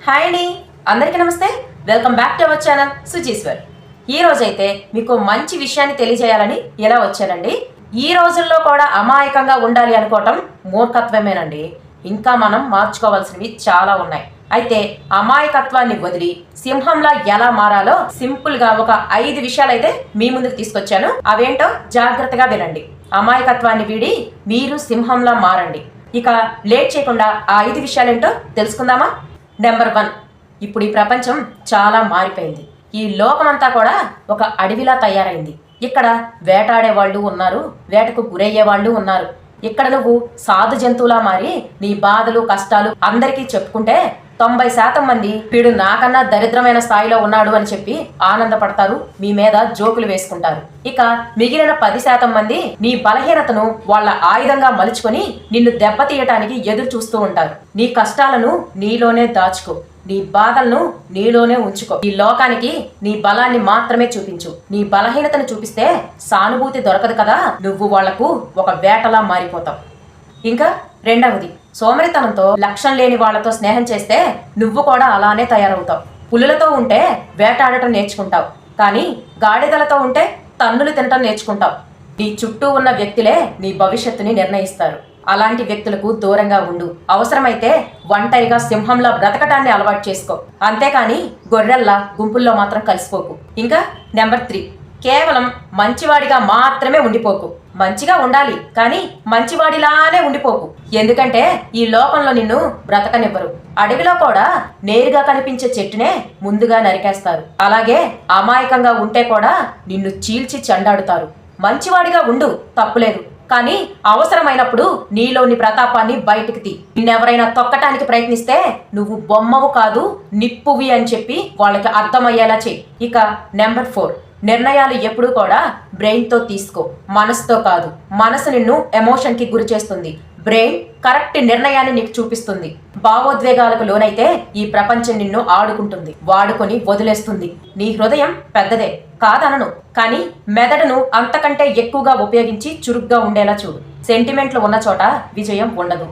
Hi అండి, అందరికీ నమస్తే. Welcome back to our channel Sujeeshwar. ఈ రోజైతే మీకు మంచి విషయాన్ని తెలియజేయాలని ఎలా వచ్చానండి. ఈ రోజుల్లో కూడా అమాయకంగా ఉండాలి అనుకోవటం మూర్ఖత్వమేనండి. ఇంకా మనం మార్చుకోవాల్సినవి చాలా ఉన్నాయి. అయితే అమాయకత్వాన్ని వదిలి సింహంలా ఎలా మారాలో సింపుల్ గా ఒక 5 విషయాలైతే మీ ముందుకు తీసుకొచ్చాను. అవేంటో జాగ్రత్తగా వినండి. అమాయకత్వాన్ని వీడి మీరు సింహంలా మారండి. ఇక లేట్ చేయకుండా ఆ 5 విషయాలేంటో తెలుసుకుందామా. నెంబర్ 1, ఇప్పుడు ఈ ప్రపంచం చాలా మారిపోయింది. ఈ లోకమంతా కూడా ఒక అడవిలా తయారైంది. ఇక్కడ వేటాడే వాళ్ళు ఉన్నారు, వేటకు గురయ్యే వాళ్ళు ఉన్నారు. ఇక్కడ నువ్వు సాధు జంతువులా మారి నీ బాధలు కష్టాలు అందరికీ చెప్పుకుంటే 90% మంది వీడు నాకన్నా దరిద్రమైన స్థాయిలో ఉన్నాడు అని చెప్పి ఆనందపడతారు, మీ మీద జోకులు వేసుకుంటారు. ఇక మిగిలిన 10% మంది నీ బలహీనతను వాళ్ళ ఆయుధంగా మలుచుకొని నిన్ను దెబ్బతీయటానికి ఎదురు చూస్తూ ఉంటారు. నీ కష్టాలను నీలోనే దాచుకో, నీ బాధలను నీలోనే ఉంచుకో. ఈ లోకానికి నీ బలాన్ని మాత్రమే చూపించు. నీ బలహీనతను చూపిస్తే సానుభూతి దొరకదు కదా, నువ్వు వాళ్లకు ఒక వేటలా మారిపోతావు. ఇంకా రెండవది, సోమరితనంతో లక్ష్యం లేని వాళ్లతో స్నేహం చేస్తే నువ్వు కూడా అలానే తయారవుతావు. పులులతో ఉంటే వేటాడటం నేర్చుకుంటావు, కానీ గాడిదలతో ఉంటే తన్నులు తినటం నేర్చుకుంటావు. నీ చుట్టూ ఉన్న వ్యక్తులే నీ భవిష్యత్తుని నిర్ణయిస్తారు. అలాంటి వ్యక్తులకు దూరంగా ఉండు. అవసరమైతే ఒంటరిగా సింహంలో బ్రతకటాన్ని అలవాటు చేసుకో, అంతేకాని గొర్రెల్లా గుంపుల్లో మాత్రం కలిసిపోకు. ఇంకా నెంబర్ 3, కేవలం మంచివాడిగా మాత్రమే ఉండిపోకు. మంచిగా ఉండాలి, కానీ మంచివాడిలానే ఉండిపోకు. ఎందుకంటే ఈ లోకంలో నిన్ను బ్రతకనివ్వరు. అడవిలో కూడా నేరుగా కనిపించే చెట్టునే ముందుగా నరికేస్తారు. అలాగే అమాయకంగా ఉంటే కూడా నిన్ను చీల్చి చెండాడుతారు. మంచివాడిగా ఉండు, తప్పులేదు, కానీ అవసరమైనప్పుడు నీలోని ప్రతాపాన్ని బయటికి తీ. నిన్నెవరైనా తొక్కటానికి ప్రయత్నిస్తే నువ్వు బొమ్మవు కాదు, నిప్పువి అని చెప్పి వాళ్ళకి అర్థమయ్యేలా చెయ్యి. ఇక నెంబర్ 4, నిర్ణయాలు ఎప్పుడూ కూడా బ్రెయిన్తో తీసుకో, మనసుతో కాదు. మనసు నిన్ను ఎమోషన్కి గురి చేస్తుంది, బ్రెయిన్ కరెక్ట్ నిర్ణయాన్ని నీకు చూపిస్తుంది. భావోద్వేగాలకు లోనైతే ఈ ప్రపంచం నిన్ను ఆడుకుంటుంది, వాడుకొని వదిలేస్తుంది. నీ హృదయం పెద్దదే కాదనను, కానీ మెదడును అంతకంటే ఎక్కువగా ఉపయోగించి చురుగ్గా ఉండేలా చూడు. సెంటిమెంట్లు ఉన్న చోట విజయం ఉండదు.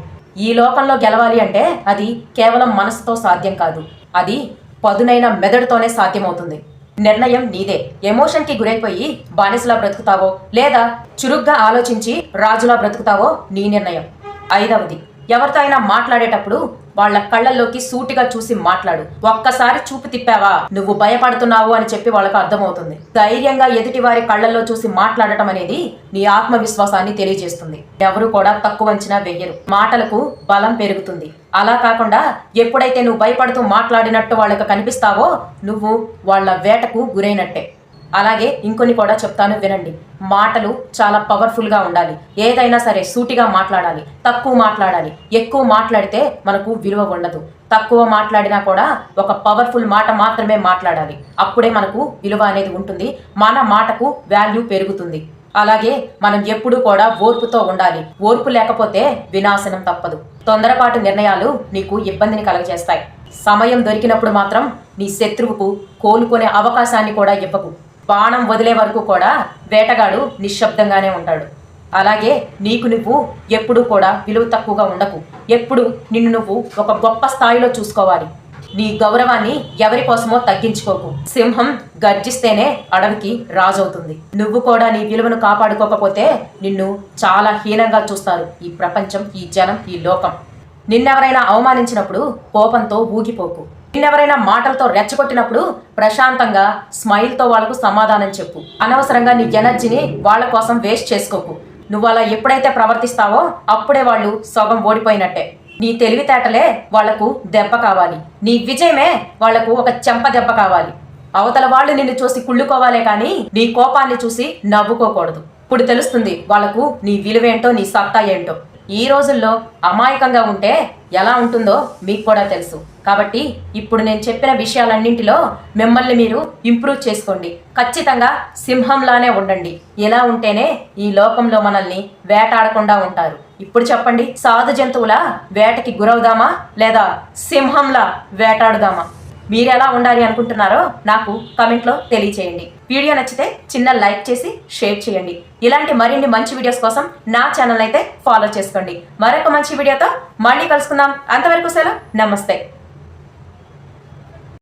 ఈ లోకంలో గెలవాలి అంటే అది కేవలం మనసుతో సాధ్యం కాదు, అది పదునైన మెదడుతోనే సాధ్యమవుతుంది. నిర్ణయం నీదే. ఎమోషన్కి గురైపోయి బానిసలా బ్రతుకుతావో లేదా చురుగ్గా ఆలోచించి రాజులా బ్రతుకుతావో నీ నిర్ణయం. 5వది, ఎవరితో అయినా మాట్లాడేటప్పుడు వాళ్ళ కళ్ళల్లోకి సూటిగా చూసి మాట్లాడు. ఒక్కసారి చూపు తిప్పావా నువ్వు భయపడుతున్నావు అని చెప్పి వాళ్ళకు అర్థమవుతుంది. ధైర్యంగా ఎదుటి వారి కళ్ళల్లో చూసి మాట్లాడటం అనేది నీ ఆత్మవిశ్వాసాన్ని తెలియజేస్తుంది. ఎవరు కూడా తక్కువ అంచనా వెయ్యరు. మాటలకు బలం పెరుగుతుంది. అలా కాకుండా ఎప్పుడైతే నువ్వు భయపడుతూ మాట్లాడినట్టు వాళ్ళకు కనిపిస్తావో నువ్వు వాళ్ళ వేటకు గురైనట్టే. అలాగే ఇంకొన్ని కూడా చెప్తాను, వినండి. మాటలు చాలా పవర్ఫుల్గా ఉండాలి. ఏదైనా సరే సూటిగా మాట్లాడాలి, తక్కువ మాట్లాడాలి. ఎక్కువ మాట్లాడితే మనకు విలువ ఉండదు. తక్కువ మాట్లాడినా కూడా ఒక పవర్ఫుల్ మాట మాత్రమే మాట్లాడాలి, అప్పుడే మనకు విలువ అనేది ఉంటుంది. మన మాటకు వాల్యూ పెరుగుతుంది. అలాగే మనం ఎప్పుడూ కూడా ఓర్పుతో ఉండాలి. ఓర్పు లేకపోతే వినాశనం తప్పదు. తొందరపాటు నిర్ణయాలు నీకు ఇబ్బందిని కలుగజేస్తాయి. సమయం దొరికినప్పుడు మాత్రం నీ శత్రువుకు కోలుకునే అవకాశాన్ని కూడా ఇవ్వకు. బాణం వదిలే వరకు కూడా వేటగాడు నిశ్శబ్దంగానే ఉంటాడు. అలాగే నీకు నువ్వు ఎప్పుడూ కూడా విలువ తక్కువగా ఉండకు. ఎప్పుడు నిన్ను నువ్వు ఒక గొప్ప స్థాయిలో చూసుకోవాలి. నీ గౌరవాన్ని ఎవరి కోసమో తగ్గించుకోకు. సింహం గర్జిస్తేనే అడవికి రాజవుతుంది. నువ్వు కూడా నీ విలువను కాపాడుకోకపోతే నిన్ను చాలా హీనంగా చూస్తారు ఈ ప్రపంచం, ఈ జనం, ఈ లోకం. నిన్నెవరైనా అవమానించినప్పుడు కోపంతో ఊగిపోకు. నిన్నెవరైనా మాటలతో రెచ్చగొట్టినప్పుడు ప్రశాంతంగా స్మైల్తో వాళ్ళకు సమాధానం చెప్పు. అనవసరంగా నీ ఎనర్జీని వాళ్ళ కోసం వేస్ట్ చేసుకోకు. నువ్వు అలా ఎప్పుడైతే ప్రవర్తిస్తావో అప్పుడే వాళ్ళు సగం ఓడిపోయినట్టే. నీ తెలివితేటలే వాళ్లకు దెబ్బ కావాలి, నీ విజయమే వాళ్లకు ఒక చెంప దెబ్బ కావాలి. అవతల వాళ్ళు నిన్ను చూసి కుళ్ళుకోవాలే కానీ నీ కోపాన్ని చూసి నవ్వుకోకూడదు. ఇప్పుడు తెలుస్తుంది వాళ్లకు నీ విలువేంటో, నీ సత్తా ఏంటో. ఈ రోజుల్లో అమాయకంగా ఉంటే ఎలా ఉంటుందో మీకు కూడా తెలుసు. కాబట్టి ఇప్పుడు నేను చెప్పిన విషయాలన్నింటిలో మిమ్మల్ని మీరు ఇంప్రూవ్ చేసుకోండి. ఖచ్చితంగా సింహంలానే ఉండండి. ఇలా ఉంటేనే ఈ లోకంలో మనల్ని వేటాడకుండా ఉంటారు. ఇప్పుడు చెప్పండి, సాధు జంతువుల వేటకి గురవుదామా లేదా సింహంలా వేటాడుదామా? మీరు ఎలా ఉండాలి అనుకుంటున్నారో నాకు కమెంట్లో తెలియచేయండి. వీడియో నచ్చితే చిన్న లైక్ చేసి షేర్ చేయండి. ఇలాంటి మరిన్ని మంచి వీడియోస్ కోసం నా ఛానల్ అయితే ఫాలో చేసుకోండి. మరొక మంచి వీడియోతో మళ్ళీ కలుసుకుందాం. అంతవరకు సెలవు, నమస్తే.